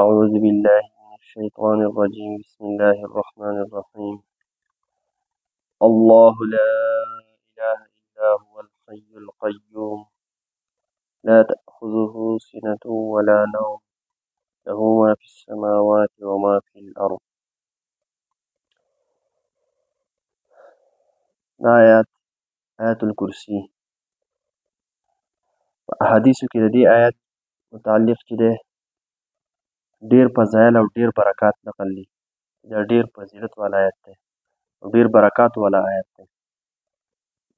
أعوذ بالله من الشيطان الرجيم بسم الله الرحمن الرحيم الله لا إله إلا هو الحي القيوم لا تأخذه سنة ولا نوم له ما في السماوات وما في الأرض. آيات الكرسي أحاديثو کې د دې آیات متعلق چې دی ډېر فضایل او ډېر برکات نقل دي. دا ډېر فضیلت والا آیت دی او ډېر برکات والا آیت دی.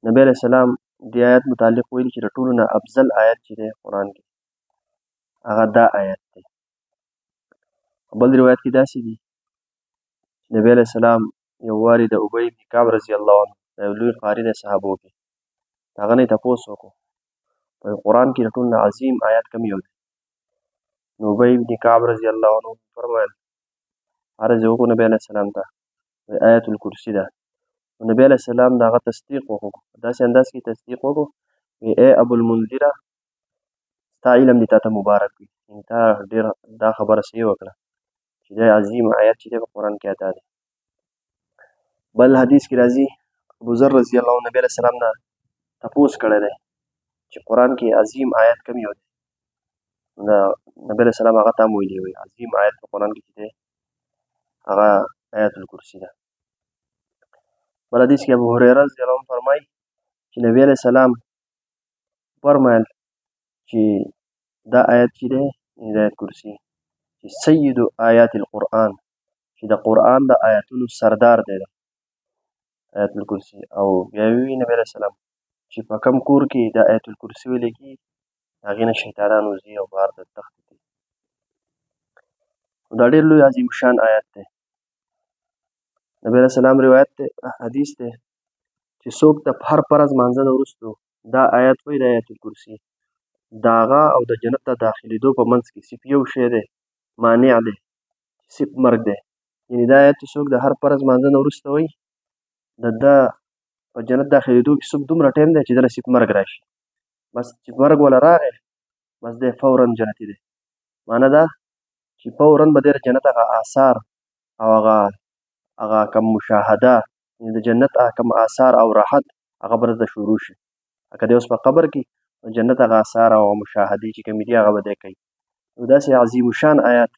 نبی علیہ السلام دې آیت متعلق ویلي چې د ټولو نه افضل آیت چې دی قرآن کې هغه دا آیت دی. بل روایت کې داسې دي نبی علیہ السلام یو وارې د ابی بن کعب رضی الله عنه دا یو لوی قاري دی صحابو کې، هغه نه یې تپوس وکړو په قرآن کې د ټولو نه عظیم آیت کوم یو دی؟ نو ابی بن کعب رضی الله عنه فرمایل عرض یې وکړو نبی علیہ السلام ته آیت الکرسي ده. نو نبی علیہ السلام د هغه تصدیق وکړو، داسې انداز کې تصدیق وکړو وی ای ابوالمنذره ستا علم دې تا ته مبارک وي، یعنې تا ډېر دا خبره صحیح وکړه چې دا عظیم آیت چې دی په قرآن کې دا دی. بل حدیث کې راځي ابوذر رضی الله عنه نبی علیہ السلام نه تپوس کړی دی چې قرآن کې عظیم آیت کوم یو دی؟ نبی علیہ السلام هغه ته هم ویلي وی عظیم آیت په قرآن کې چې دی هغه آیت الکرسي ده. بل حدیث کې ابو هریره رضی الله عنه فرمایي چې نبی علیہ السلام فرمایل چې دا آیت چې دی د آیت کرسي چې سید آیات القرآن چې د قرآن د آیتونو سردار دی آیت الکرسي. او بیا وی نبی علیہ السلام چې په کوم کور کې د آیت الکرسي ویل کېږي هغې نه شیطانان وځي او بهر ته تښتي کوي. دا ډېر لوی عظیم شان آیت دی. نبی علیہ السلام روایت دی حدیث دی چې څوک د هر فرض مانځه نه وروستو دا آیت وایي د آیت الکرسي د هغه او د جنت ته داخلېدو په منځ کې صرف یو شی دی مانع دی صرف مرګ دی. یعنې دا آیت چې څوک د هر فرض مانځه نه وروسته وایي د ده په جنت داخلېدو کې صرف دومره ټایم دی چې دله صرف مرګ راشي، بس چې مرګ وله راغی بس دی فورا جنتي دی. معنی دا چې فورا به دی د جنت هغه آثار او هغه کم مشاهده یعنې د جنت کم آثار او راحت هغه به درته شروع شي. که دی اوس په قبر کې جنت هغه آثار او مشاهدې چې کومې دي هغه به دی کوي. نو داسې عظیم شان آیات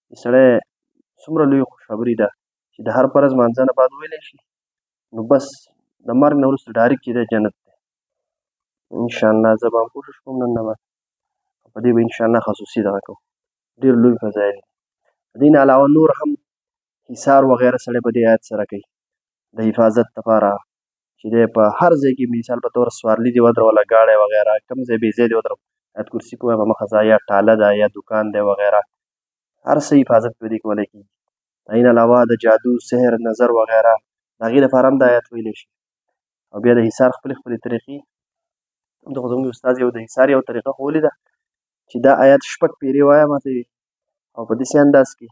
چې سړی څومره لوی خوشخبري ده چې د هر فرض مانځه نه بعد ویلی شي نو بس د مرګ نه وروسته ډایرکټ چې دی جنت دی. انشاءالله زه به هم کوشش کوم نن نه بعد په دې به انشاءالله خصوصي دغه کوم. ډېر لوی فضایل دي. د دې نه علاوه نور هم حصار وغیره سړی په دې آیت سره کوي د حفاظت لپاره چې دی په هر ځای کې مثال په طور سوارلي دې ودروله ګاډی وغیره کوم ځای بې ځای دې ودرو آیت کرسي په مخه ځه یا ټاله ده یا دکان دی وغیره هر څه حفاظت په دې کولی کېږي. د دې نه علاوه د جادو سحر نظر وغیره د هغې لپاره هم د آیت ویلی شي. او بیا د حصار خپلې طریقې دغه زموږ استاد یو د حصار یو طریقه ښوولې ده چې دا آیت شپږ پیرې وایه ماته او په داسې انداز کې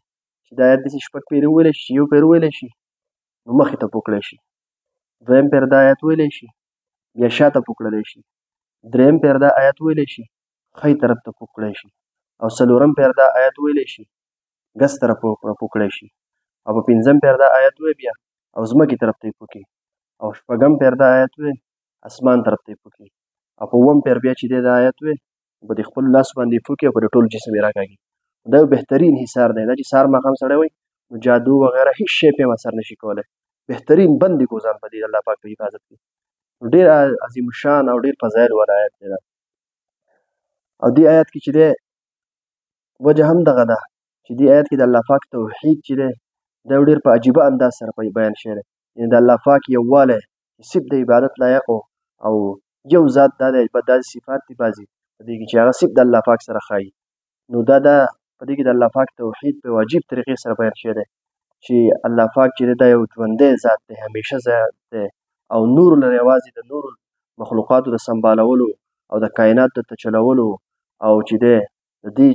چې دا آیت داسې شپږ پیرې وویلی شي چې یو پیر وویلی شي نو مخې ته پوکړی شي، دویم پیر دا آیت ویلی شي بیا شاته پوکړلی شي، دریم پیر دا آیت ویلی شي ښی طرف ته پوکړی شي، او څلورم پیر دا آیت ویلی شي ګس طرف پوکړی شي، او په پنځم پیر دا آیت وی بیا او ځمکې طرف ته یې پوکي، او شپږم پیر دا آیت وی اسمان طرف ته یې پوکي، او په اووم پیر بیا چې دی دا آیت وی په دې خپل لاس باندې پوکي او په دې ټول جسم یې راکاږي. دا یو بهترین حصار دی. دا چې سهار ماښام سړی وایي نو جادو وغیره هېڅ شی پې هم اثر نشي کولی. بهترین بند دی کو ځان په دې الله پاک په حفاظت کې. ډېر عظیم الشان او ډېر فضایل والا آیت دی دا. او دې آیت کې چې دی وجه هم دغه ده چې دې آیت کې د الله پاک توحید چې دی دا یو ډېر په عجیبه انداز سره بیان شوی دی. یعنې د الله پاک یووالی چې صرف د عبادت لایق او یو ذات دا دی داسې صفات دي بعضې په دې کې چې هغه صرف د الله پاک سره ښایي. نو دا په دې کې د الله پاک توحید په عجیب طریقې سره بیان شوی دی چې الله پاک چې دی دا یو ژوندی ذات دی همیشه ذات دی او نور لري یوازې د نورو مخلوقاتو د سنبالولو او د کائناتو د چلولو او چې دی د دې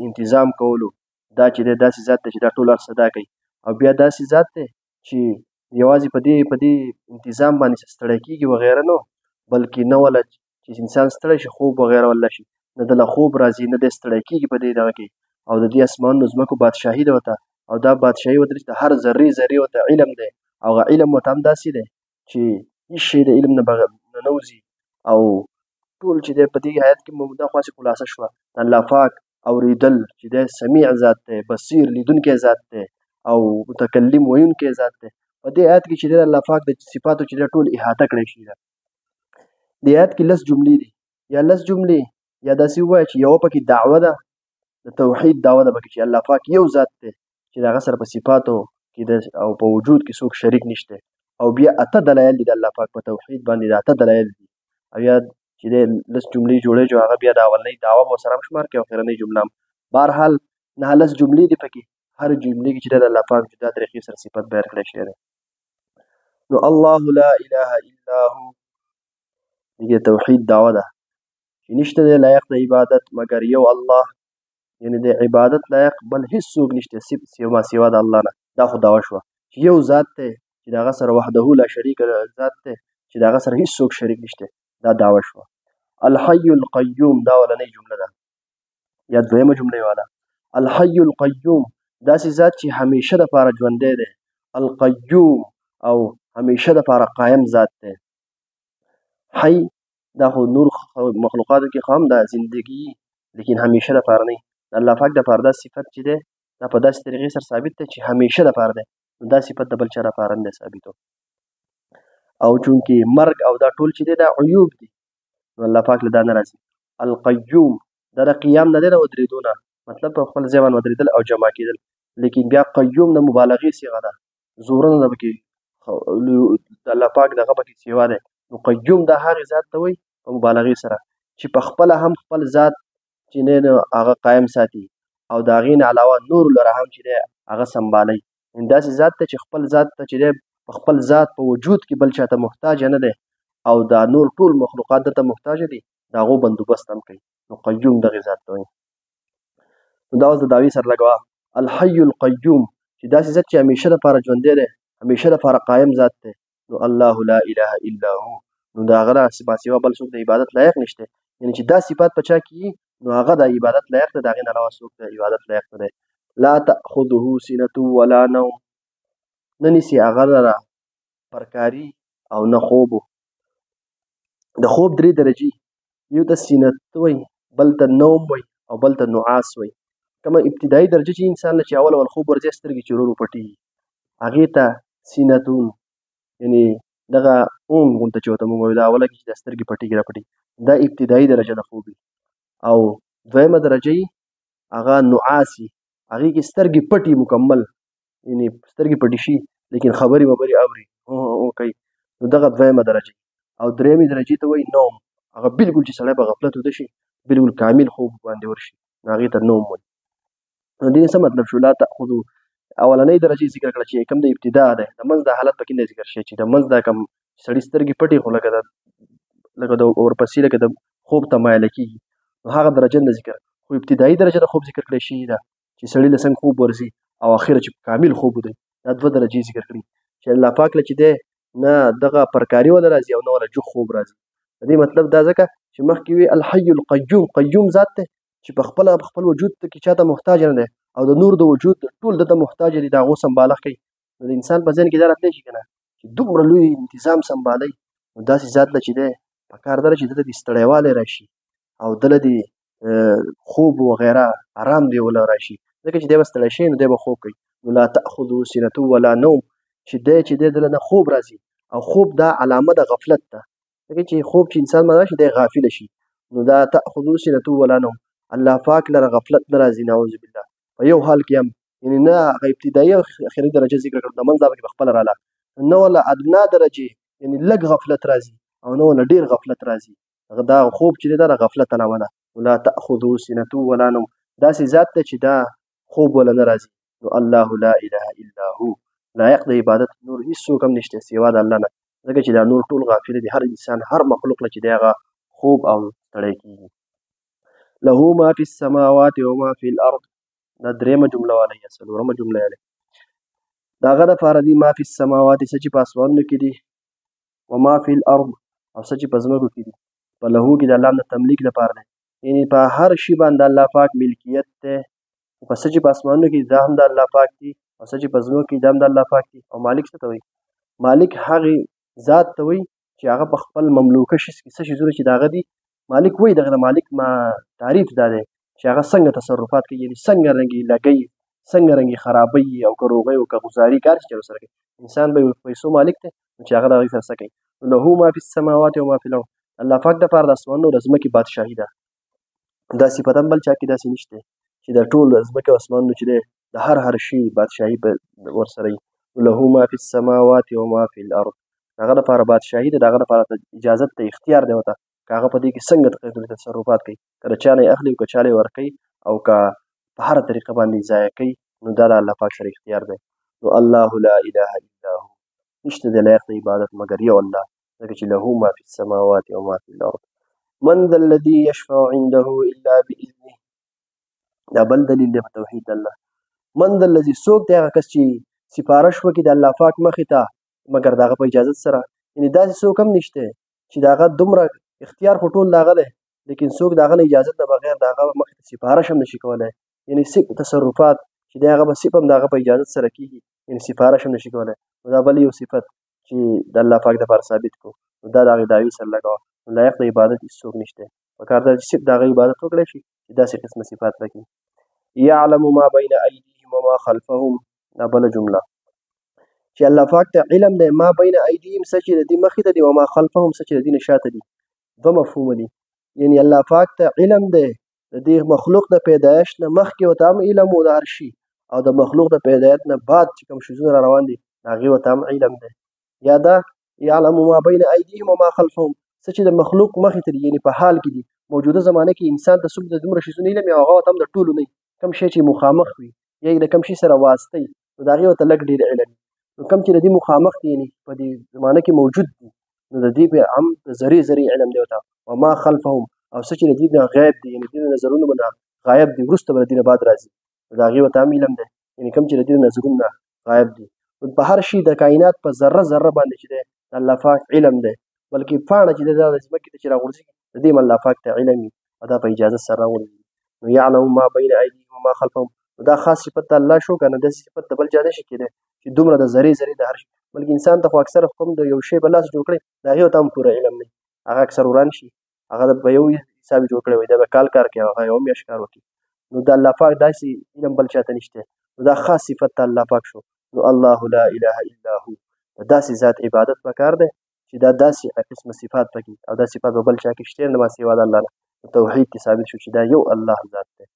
انتظام کولو دا چې دی داسې ذات دی چې دا ټول هر څه دا کوي. او بیا داسې ذات دی چې یوازې په دې انتظام باندې ستړی کېږي وغیره نه بلکې نه وله چې انسان ستړی شي خوب وغیره وله شي نه دله خوب راځي نه دی ستړی کېږي په دې دغه کې او د دې اسمانونو ځمکو بادشاهي ده ورته، او دا بادشاهي ورته د هر ذرې ذرې ورته علم دی، او هغه علم ورته هم داسې دی چې هېڅ شی د علم نه ننوځي. او ټول چې دی په دې آیت کې مو دا خاصه خلاصه شوه د الله پاک اورېدل چې دی سمیع ذات دی، بصیر لیدونکی ذات دی، او متکلم ویونکی ذات دی. په دې آیت کې چې دی الله پاک د صفاتو چې دی ټول احاطه کړی شي ده. دې آیت کې 10 جملې دي یا 10 جملې یا داسې ووایه چې یوه پکې دعوه ده، د توحید دعوه ده پکې چې الله پاک یو ذات دی چې د هغه سره په صفاتو کې او په وجود کې څوک شریک نشته. او بیا 8 دلایل دي د الله پاک په توحید باندې، د 8 دلایل دي. او یا چې دی 10 جملې جوړې جو هغه بیا د اولنۍ دعوه به ورسره هم شمار کړي او اخرنۍ جمله هم. بهرحال 9 جملې دي پکې، هر جملې کې چې د الله پاک جدا طریقې سره صفت بیان کړی شوی دی. نو الله لا اله الا هو دې توحید دعوه ده چې نشته دی لایق د عبادت مګر یو الله، یعنی د عبادت لایق بل هیڅوک نشته سوا د الله نه. دا خو دعوه شوه چې یو ذات دی چې د هغه سره وحده لا شریک ذات دی چې د هغه سره هیڅوک شریک نشته. دا دعوه شوه. الحي القیوم دا اولنۍ جمله ده یا دویمه جمله والا. الحي القیوم داسې ذات چې همیشه دپاره ژوندی دی. القیوم او همیشه دپاره قایم ذات دی. حی دا خو نور مخلوقاتو کې خو هم دا زندگی لیکن همیشه دپاره نه. الله پاک دپاره دا صفت چې دی دا په داسې طریقې سره ثابت دی چې همیشه دپاره دی. نو دا صفت د بل چا دپاره نه دی ثابتو. او چونکې مرګ او دا ټول چې دی دا عیوب دي نو الله پاک له دا نه راځي. القیوم دا د قیام نه دی د ودرېدو نه، مطلب په خپل ځای باندې ودرېدل او جمع کېدل. لیکن بیا قیوم د مبالغې صیغه ده، زورونه ده پکې د الله پاک دغه پکې سیوا دی. نو قیوم دا هغې ذات ته وایي په مبالغې سره چې په خپله هم خپل ذات چې نه هغه قایم ساتي او د هغې نه علاوه نور لره هم چې دی هغه سنبالوي. داسې ذات ته چې خپل ذات ته چې دی په خپل ذات په وجود کې بل چاته محتاج نه دی او دا نور ټول مخلوقات دته محتاج دي، د هغو بندوبست هم کوي. نو قیوم دغې ذات ته وایي. نو دا اوس د دعوې سره لګوه. الحي القیوم چې داسې ذات چې همیشه دپاره ژوندی دی، همیشه دپاره قایم ذات دی. نو الله لا اله الا هو نو د هغه نه سوا بل څوک د عبادت لایق نشته. یعنی چې دا صفات په چا کې نو هغه د عبادت لایق دی، د هغې نه علاوه څوک د عبادت لایق نه دی. لا تأخذه سینة ولا نوم نه نیسي هغه لره پرکاري او نه خوبو. د خوب 3 درجې، یو ته سینت وایي، بل ته نوم وایي او بل ته نعاس وایي. کومه ابتدایي درجه چې انسان له چې اول خوب ورځي سترګې چې ورو پټېږي هغې ته سینتون، یعنی دغه اونګ غونته چې ورته موږ وایو دا اوله کې چې دا سترګې پټېږي راپټېږي دا ابتدایي درجه د خوب وي. او دویمه درجه یې هغه نعاس وي، هغې کې سترګې پټي مکمل، یعنی سترګې پټې شي لیکن خبرې وبرې اوري کوي. نو دغه دویمه درجه. او درېیمې درجې ته وایي نوم، هغه بلکل چې سړی په غفلت ویده شي بلکل کامل خوب باندې ورشي نو هغې ته نوم وایي. نو دې څه مطلب شو؟ لا تأخذو اولنۍ درجې ذکر کړه چې کوم د ابتدا دی، د منځ دا حالت پکې نه ذکر شي چې د منځ دا کوم سړي سترګې پټې خو لکه د ورپسې لکه د خوب ته مایله کېږي نو هغه درجه نه ذکر. خو ابتدایي درجه د خوب ذکر کړی شوې ده چې سړي له څنګه خوب ورځي او اخره چې کامل خوب ودی. دا 2 درجې ذکر کړي چې الله پاک له چې دی نه دغه پرکاري وله راځي او نه وله جوخ خوب راځي. د دې مطلب دا ځکه چې مخکې وي الحي القیوم، قیوم ذات دی چې په خپل وجود کې چاته محتاج نه دی او د نور د وجود ټول دته محتاج دي، د هغو سنبالښت کوي. نو د انسان په ذهن کې دا راتلی شي که نه چې دومره لوی انتظام سنبالوي نو داسې ذات له چې دی پکار ده چې دته د ستړیوالی راشي او دله د خوب وغیره آرام دی وله راشي، ځکه چې دی به ستړی شي نو دی به خوب کوي. نو لا تأخذو سینة ولا نوم چې دی دله نه خوب راځي او خوب دا علامه د غفلت ده، ځکه چې خوب چې انسان باندې راشي دی غافله شي. نو دا تأخذو سینة ولا نوم الله پاک لره غفلت نه راځي نعوذ بالله په یو حال کې هم، یعنی نه هغه ابتدایي او اخري درجه ذکر کړو د منځ دا پکې پخپله راله، نه وله ادنا درجې یعنی لږ غفلت راځي او نه وله ډېر غفلت راځي. دا خوب چې دی دا د غفلت علامه ده. لا تأخذو سینة ولا نوم داسې ذات دی چې دا خوب وله نه راځي. نو الله لا اله الا هو لایق د عبادت نور هېڅوک هم نشته سوا د الله نه، ځکه چې دا نور ټول غافله دي. هر انسان هر مخلوق له چې دی هغه خوب او ستړی کېږي. له ما فی السماوات وما فی الارض دا 3مه جمله والی یا 4مه جمله والی. د هغه دپاره دي ما فی السماوات څه چې په اسمانونو کې دي، وما فی الارض او څه چې په ځمکو کې دي. په لهو کې د الله د تملیک لپاره دی، یعنی په هر شي باندې الله پاک ملکیت دی په څه چې په اسمانونو کې دا هم د الله پاک دي او څه چې په ځمکو کې دا هم د الله پاک دي. او مالک څه ته وایي؟ مالک هغې ذات ته وایي چې هغه په خپل مملوکه شي کې څه شیزونه چې د هغه دي مالک وایي. دغه د مالک تعریف دا دی چې هغه څنګه تصرفات کوي، یعنې څنګه رنګې لګوي، څنګه رنګې خرابوي او که روغوي او که ګزاري کار چې ورسره کوي. انسان به یو پیسو مالک دی نو چې هغه د هغې سره څه کوي. له ما فی السماوات و ما فی الارض، الله پاک دپاره د اسمانونو او د ځمکې بادشاهي ده. دا صفت هم بل چا کې داسې نشته چې د ټول ځمکې او اسمانونو چې دی د هر شي بادشاهي به ورسره وي. له ما فی السماوات و ما فی الارض، د هغه دپاره بادشاهي ده، د هغه دپاره اجازت ته اختیار دی ورته که هغه په دې کې څنګه تصرفات کوي، که د چا نه یې اخلي او که چا له یې ورکوي او که په هره طریقه باندې ضایع کوي، نو دا د الله پاک سره اختیار دی. نو الله لا اله الا هو، نشته دی لایق د عبادت مګر یو الله، ځکه چې له ما فی السماوات و ما فی الارض. من ذا الذي يشفع عنده الا باذنه، دا بل دلیل دی په توحید الله. من ذا الذي، څوک دی هغه کس چې سفارش وکړي د الله پاک مخې ته مګر د هغه په اجازت سره. یعنې داسې څوک هم نشته چې د هغه دومره اختیار خو ټول د هغه دی لیکن څوک د هغه نه اجازت نه بغیر د هغه مخې ته سفارش هم نشي کولی. یعنې صرف تصرفات چې دی هغه به صرف هم د هغه په اجازت سره کېږي، یعنې سفارش هم نشي کولی. نو دا بل یو صفت چې د الله پاک دپاره ثابت کړو، نو دا د هغې دعوې سره لګوه. نو لایق د عبادت هېڅوک نشته، پکار ده چې صرف د هغه عبادت وکړی شي چې داسې قسمه صفات لکړي. یعلم ما بین ایدیهم وما خلفهم، دا بله جمله چې الله پاک ته علم دی ما بین ایدیهم، څه چې د دې مخې ته دي، وما خلفهم، څه چې د دې نه شاته دي. دوه مفهومه دي، یعنې الله پاک ته علم دی د دې مخلوق د پیدایش نه مخکې ورته هم علم و د هر شي، او د مخلوق د پیدایت نه بعد چې کوم شیزونه را روان دي د هغې ورته هم علم دی. یا دا یعلم ما بین ایدیهم وما خلفهم، څه چې د مخلوق مخې ته دي یعنې په حال کې دي. موجوده زمانه کې انسان ته څوک د دومره شیزونه علم وي او هغه ورته هم د ټولو نه وي. کوم شی چې مخامخ وي یا د کوم شي سره واسطه وي نو د هغې ورته لږ ډېر علم وي. نو کوم چې د دې مخامخ دي یعنې په دې زمانه کې موجود دي نو د دې به هم د ذرې ذرې علم دی ورته. وما خلفهم، او څه چې د دې نه غیب دي یعنې د دې نظرونو به نه غایب دي، وروسته به د دې نه بعد راځي، نو د هغې ورته هم علم دی. یعنې کوم چې د دې نظرونو نه غایب دي. په هر شي د کائنات په ذره ذره باندې چې دی د الله پاک علم دی، بلکې پاڼه چې دا د ځمکې ته چې راغورځېږي د دې هم الله پاک ته علم وي او دا په اجازت سره راغورځېږي. نو یعلم ما بین ایدیهم وما خلفهم، دا خاص صفت د الله شو که نه؟ داسې صفت د بل چا نشي کېدی چې دومره د ذرې ذرې د هر شي، بلکې انسان ته خو اکثره کوم د یو شی په لاس جوړ کړی د هغې ورته هم پوره علم نه وي. هغه اکثر وران شي، هغه په یو حساب جوړ کړی وي، دا به کال کار کوي، هغه یوه میاشت کار وکړي. نو د الله پاک داسې علم بل چاته نشته، نو دا خاص صفت د الله پاک شو. نو الله لا اله الا هو، د داسې ذات عبادت پکار دی چې دا داسې قسمه صفات پکې او دا صفات به بل چا کې شته نه ما سوا د الله نه. توحید کې ثابت شو چې دا یو الله ذات دی.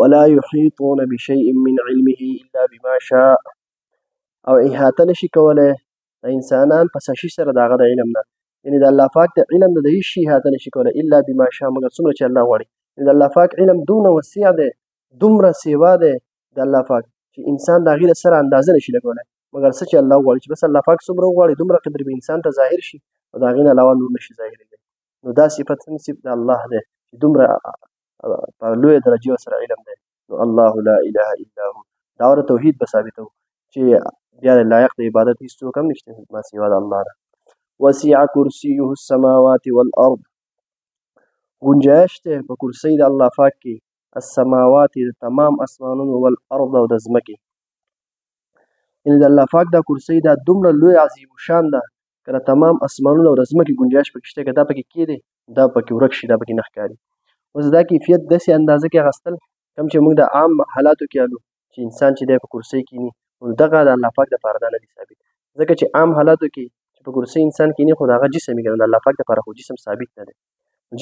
ولا يحيطون بشيء من علمه الا بما شاء، او احاطه نشي کولی د انسانان په څه شي سره د هغه د علم نه، یعنې د الله پاک د علم نه د هېڅ شي احاطه نشي کولی الا بما شاء، مګر څومره چې الله غواړي. د الله پاک علم دومره وسیع دی، دومره سیوا دی د الله پاک چې انسان د هغې سره اندازه نشي لګولی، مګر څه چې الله غواړي چې بس الله پاک څومره وغواړي دومره قدر به انسان ته ظاهر شي او د هغې نه علاوه نور نشي ظاهرېدلی. نو دا صفت صرف د الله دی چې دومره په لویه درجې ورسره علم دی. نو الله لا اله الا هو، دا ور توحید به ثابتوو چې بیا لایق د عبادت هېڅوک هم نشته ما سوا د الله نه. وسع کرسیه السماوات والارض، گنجایش دی په کرسۍ د الله پاک کې السماوات د تمام اسمانونو والارض او د ځمکې. یعنې د الله پاک دا کرسۍ دا دومره لوی عظیم شان ده که د تمام اسمانونو او د ځمکې گنجایش پکې شته، که دا پکې کېدی دا پکې ورک شي، دا پکې نه ښکاري. اوس دا کیفیت داسې اندازه کې اخیستل کوم چې موږ د عام حالاتو کې الو چې انسان چې دی په کرسۍ کښېني، نو دغه د الله پاک دپاره دا نه دي ثابت، ځکه چې عام حالاتو کې چې په کرسۍ انسان کښېني خو د هغه جسم وي که نه، د الله پاک دپاره خو جسم ثابت نه دی،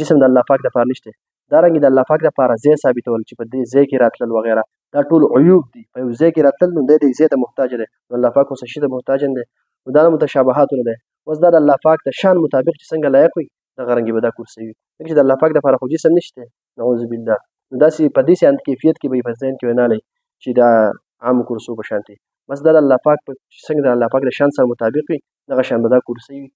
جسم د الله پاک دپاره نشته. دارنګې د الله پاک دپاره ځای ثابتول چې په دې ځای کې راتلل وغیره دا ټول عیوب دي. په یو ځای کې راتلل نو دی دې ځای ته محتاج دی، نو الله پاک خو څه شي ته محتاج نه دی. نو دا متشابهاتو نه دی. اوس دا د الله پاک د شان مطابق چې څنګه لایق وي دغه رنګې به دا کرسۍ وي، ځکه چې د الله پاک دپاره خو جسم نشته نعوذ بالله. نو داسې په داسې کیفیت کې به یې په ذهن کې ونالئ چې دا عامو کرسو په شانتې، بس دا د الله پاک څنګه د الله پاک د شان سره مطابق وي دغه شان به دا کرسۍ وي.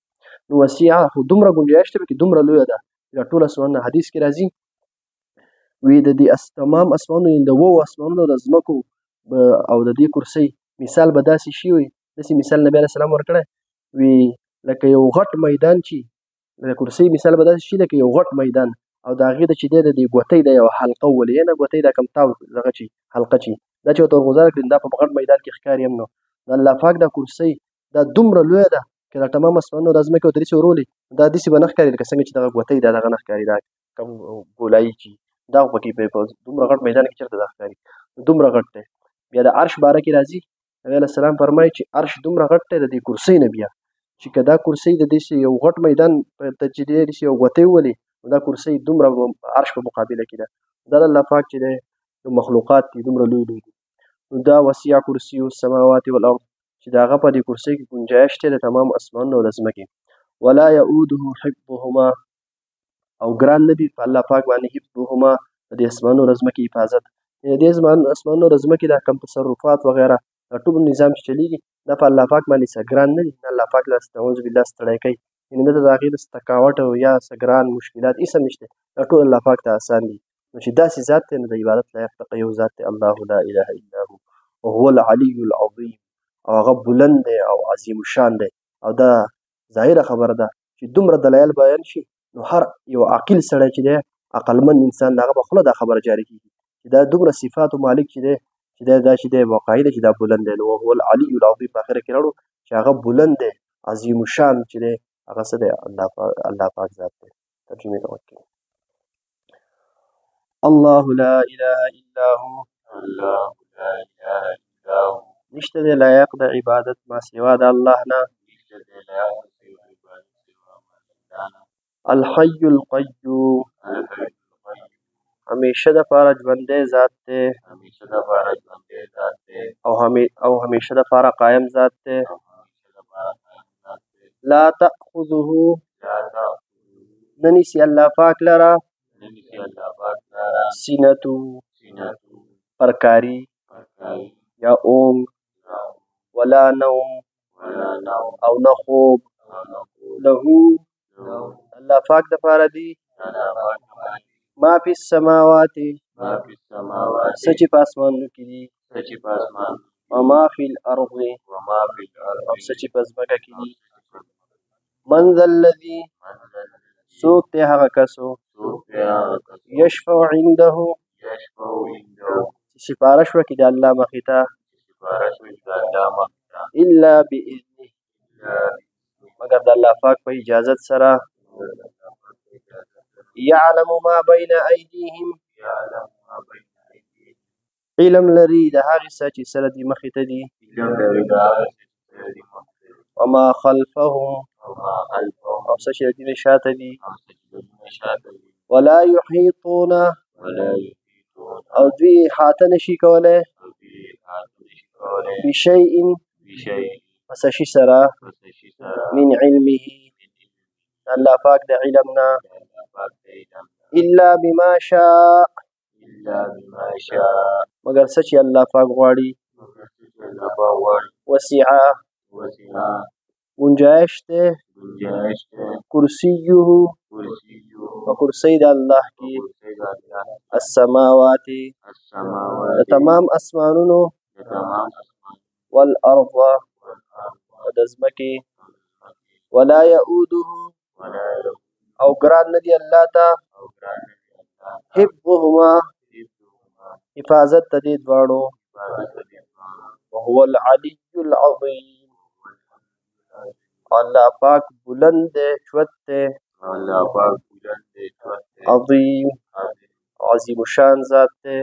نو وسیعه خو دومره گنجایش دی پکې دومره لویه ده دا ټول اسمانونه. حدیث کې راځي وی د دې تمام اسمانونو یعنې د 7 اسمانونو د ځمکو او د دې کرسۍ مثال به داسې شي وي، داسې مثال نبي علیه السلام ورکړی وي لکه یو غټ میدان چې د کرسۍ مثال به داسې شي لکه یو غټ میدان او د هغې د چې دی د دې ګوتۍ د یوه حلقه وولي نه ګوتۍ دا کوم تاو دغه چې حلقه چې دا چې ورته ورغوځاره کړي دا په غټ میدان کې ښکاري هم نو د الله پاک دا کرسۍ دا دومره لویه ده که دا تمام اسمانونه دا ځمکې ورته داسې ورولي دا داسې به نه ښکاري لکه څنګه چې دغه ګوتۍ دا دغه نه ښکاري دا کوم ګولایي چې دا خو پکې په دومره غټ میدان کې چېرته دا ښکاري دومره غټ دی. بیا د عرش باره کې راځي نبي علیه السلام فرمایي چې عرش دومره غټ دی د دې کرسۍ نه بیا چې که دا کرسۍ د داسې یو غټ میدان ته چې دی داسې یو ګوتۍ وولي دا کرسۍ دومره عرش په مقابله کې ده. دا د الله پاک چې دی مخلوقات دي دومره لوی لوی دي. نو دا وسیع کرسي السماوات والارض چې د هغه په دې کرسۍ کې ګنجایش دی د تمام اسمانونو او د ځمکې. ولا یؤوده حفظهما او ګران نه دي په الله پاک باندې حفظهما د دې اسمانونو او د ځمکې حفاظت. د دې اسمانونو او د ځمکې دا کوم تصرفات وغیره دا ټول نظام چې چلیږي دا په الله پاک باندې څه ګران نه دي. الله پاک دا اعوذ بالله ستړی کوي یعنې دلته د هغې د تکاوټ او یا څه ګران مشکلات هېڅ هم نشته دا ټول الله پاک ته اسان دي. نو چې داسې ذات دی نو د عبادت لایق دغه یو ذات دی الله لا اله الا هو وهو العلي العظیم او هغه بلند دی او عظیم الشان دی. او دا ظاهره خبره ده چې دومره دلایل بیان شي نو هر یو عاقل سړی چې دی عقلمند انسان د هغه په خوله دا خبره جاري کېږي چې دا دومره صفاتو مالک چې دی چې دا چې دی واقعي دی چې دا بلند دی. نو وهو العلي العظیم په اخره کې راوړو چې هغه بلند دی عظیم الشان چې دی هغه څه دی الله پاک ذات دی. ترجمې ته وکړئ. الله لا اله الا هو نشته دی لایق د عبادت ما سوا د الله نه. الحي القیوم همیشه دپاره ژوندی ذات دی او همیشه دپاره قایم ذات دی. لا تأخذه نه نیسي الله پاک لره سینتو پرکاری یا اونګ ولا نوم او نه خوب له الله پاک دپاره دي ما فی السماوات څه چې په اسمانونو کې دي وما فی الارض او څه چې په ځمکه کې دي. من ذا الذي څوک دی هغه کسو یشفع عنده چې سپارش وکړي د الله مخې ته الا باذنه مگر د الله پاک په اجازت سره. یعلم ما بین ایدیهم علم لري د هغې څه چې سره دي مخې ته دي. وما خلفهم او څه چې د دې نه شاته دي. ولا یحیطون او دوی احاطه نشي کولی بشیء پس شي سره من علمه الله پاک د علم نه الا بما شاء مگر څه چې الله پاک غواړي. وسع گنجایش دی کرسیه په کرسۍ د الله کې السماوات د تمام اسمانونو والارض د ځمکې ولا یؤوده او ګران نه دی الله ته حفظهما حفاظت د دې دواړو. وهو العلي العظیم الله پاک بلند دی چوت دی عظیم عظیم الشان ذات دی.